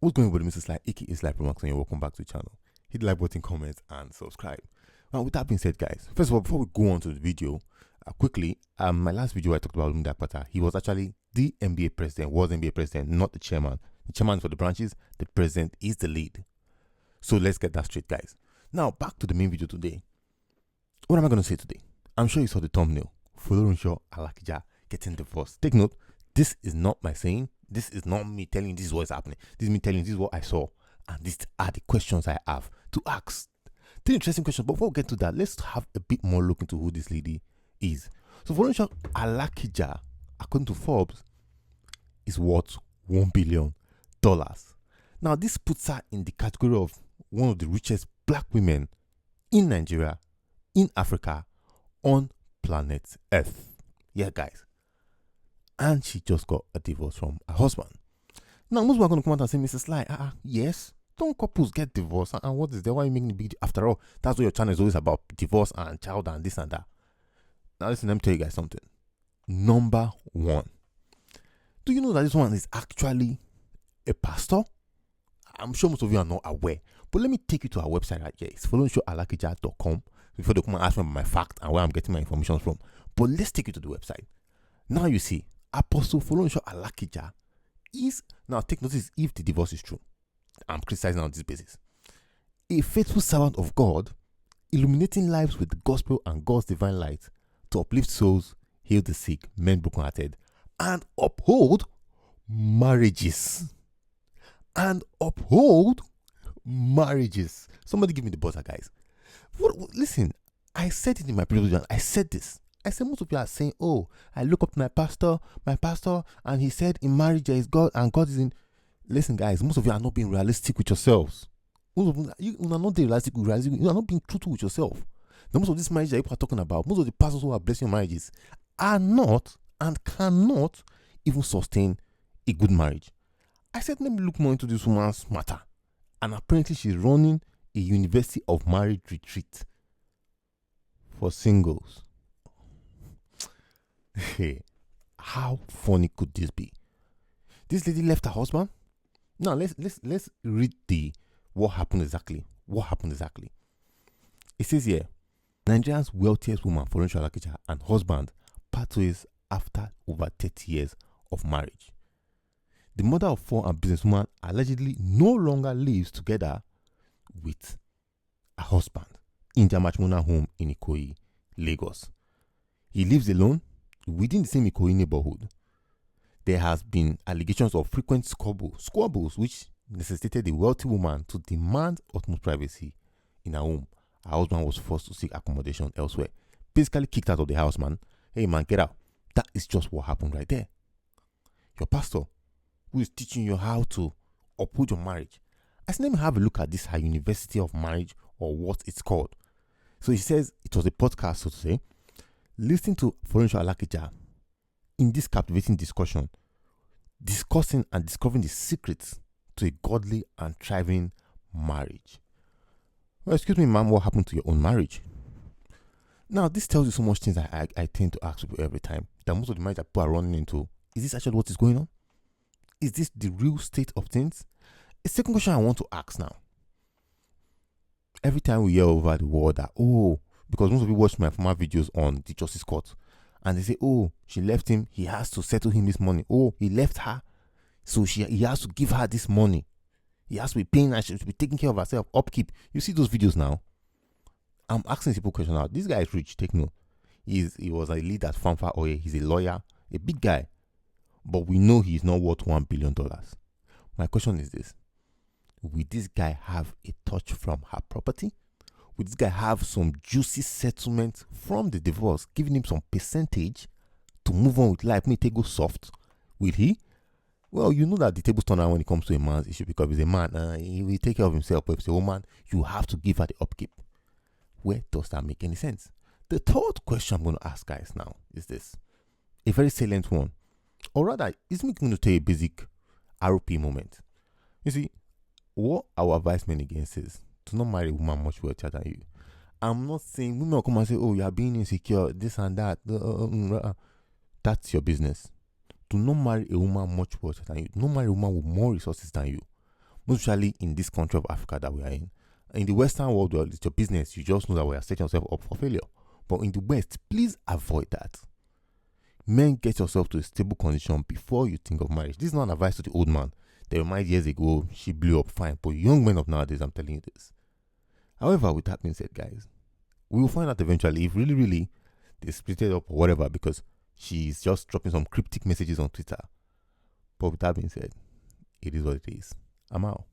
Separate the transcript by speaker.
Speaker 1: What's going on with Mrs. Like, aka Sly Promax, and you're welcome back to the channel. Hit the like button, comment, and subscribe. Now, with that being said, guys, first of all, before we go on to the video, quickly, my last video I talked about Lumida Pata. He was actually the NBA president, was NBA president, not the chairman. The chairman for the branches, the president is the lead. So let's get that straight, guys. Now, back to the main video today. What am I going to say today? I'm sure you saw the thumbnail. Folorunsho, Alakija getting divorced. Take note, this is not my saying. This is not me telling you this is what is happening. This is me telling you this is what I saw. And these are the questions I have to ask. Three interesting questions. But before we get to that, let's have a bit more look into who this lady is. So Folorunsho Alakija, according to Forbes, is worth $1 billion. Now, this puts her in the category of one of the richest black women in Nigeria, in Africa, on planet Earth. Yeah, guys. And she just got a divorce from her husband. Now, most people are going to come out and say, Mrs. Sly, yes, don't couples get divorced? And what is there? Why are you making a big deal? After all, that's what your channel is always about, divorce and child and this and that. Now, listen, let me tell you guys something. Number one, do you know that this one is actually a pastor? I'm sure most of you are not aware, but let me take you to our website right here. It's folorunshoalakija.com before they come and ask me about my fact and where I'm getting my information from. But let's take you to the website. Now you see, Apostle Folorunsho Alakija is, now take notice if the divorce is true. I'm criticizing on this basis. A faithful servant of God, illuminating lives with the gospel and God's divine light to uplift souls, heal the sick, mend brokenhearted, and uphold marriages. And uphold marriages. Somebody give me the butter, guys. Listen, I said it in my previous video. I said this. I said most of you are saying, oh, I look up to my pastor, and he said in marriage there is God and God is in. Listen, guys, most of you are not being realistic with yourselves. Most of you are not being realistic. You are not being truthful with yourself. Most of this marriage that people are talking about, most of the pastors who are blessing marriages are not and cannot even sustain a good marriage. I said, let me look more into this woman's matter. And apparently she's running a University of Marriage retreat for singles. Hey, how funny could this be? This lady left her husband. Now let's read what happened exactly. It says here, Nigeria's wealthiest woman, Folorunsho Alakija, and husband part ways after over 30 years of marriage. The mother of four and businesswoman allegedly no longer lives together with her husband in their matrimonial home in Ikoyi, Lagos. He lives alone within the same Ikoyi neighborhood. There has been allegations of frequent squabbles which necessitated the wealthy woman to demand utmost privacy in her home. Her husband was forced to seek accommodation elsewhere. Basically kicked out of the house, man. Hey man, get out. That is just what happened right there. Your pastor, who is teaching you how to uphold your marriage, I said, let me have a look at this, her University of Marriage, or what it's called. So he says it was a podcast, so to say. Listen to Folorunsho Alakija in this captivating discussion, discussing and discovering the secrets to a godly and thriving marriage. Well, excuse me, ma'am, what happened to your own marriage? Now, this tells you so much things I tend to ask people every time. That most of the marriage that people are running into, is this actually what is going on? Is this the real state of things? A second question I want to ask now. Every time we hear over the world that, oh, because most of you watch my former videos on the Justice Court, and they say, oh, she left him, he has to settle him this money. Oh, he left her, so he has to give her this money. He has to be paying her, she should be taking care of herself, upkeep. You see those videos now? I'm asking simple question now. This guy is rich, take note. He was a lead at Fanfa Oye. He's a lawyer, a big guy. But we know he's not worth $1 billion. My question is this. Will this guy have a touch from her property? Will this guy have some juicy settlement from the divorce, giving him some percentage to move on with life, make it go soft? Will he? Well, you know that the tables turn around when it comes to a man's issue, because if he's a man, he will take care of himself. But if it's a woman, you have to give her the upkeep. Where does that make any sense? The third question I'm going to ask guys now is this. A very salient one. Or rather, is me going to tell you a basic ROP moment. You see, what our advice men against is to not marry a woman much wealthier than you. I'm not saying women will come and say, oh, you are being insecure, this and that. That's your business. Do not marry a woman much wealthier than you. Do not marry a woman with more resources than you. most especially in this country of Africa that we are in. In the Western world, well, it's your business. You just know that we are setting yourself up for failure. But in the West, please avoid that. Men, get yourself to a stable condition before you think of marriage. This is not an advice to the old man. They remind years ago, she blew up fine. But young men of nowadays, I'm telling you this. However, with that being said, guys, we will find out eventually if really they split it up or whatever, because she's just dropping some cryptic messages on Twitter. But with that being said, it is what it is. I'm out.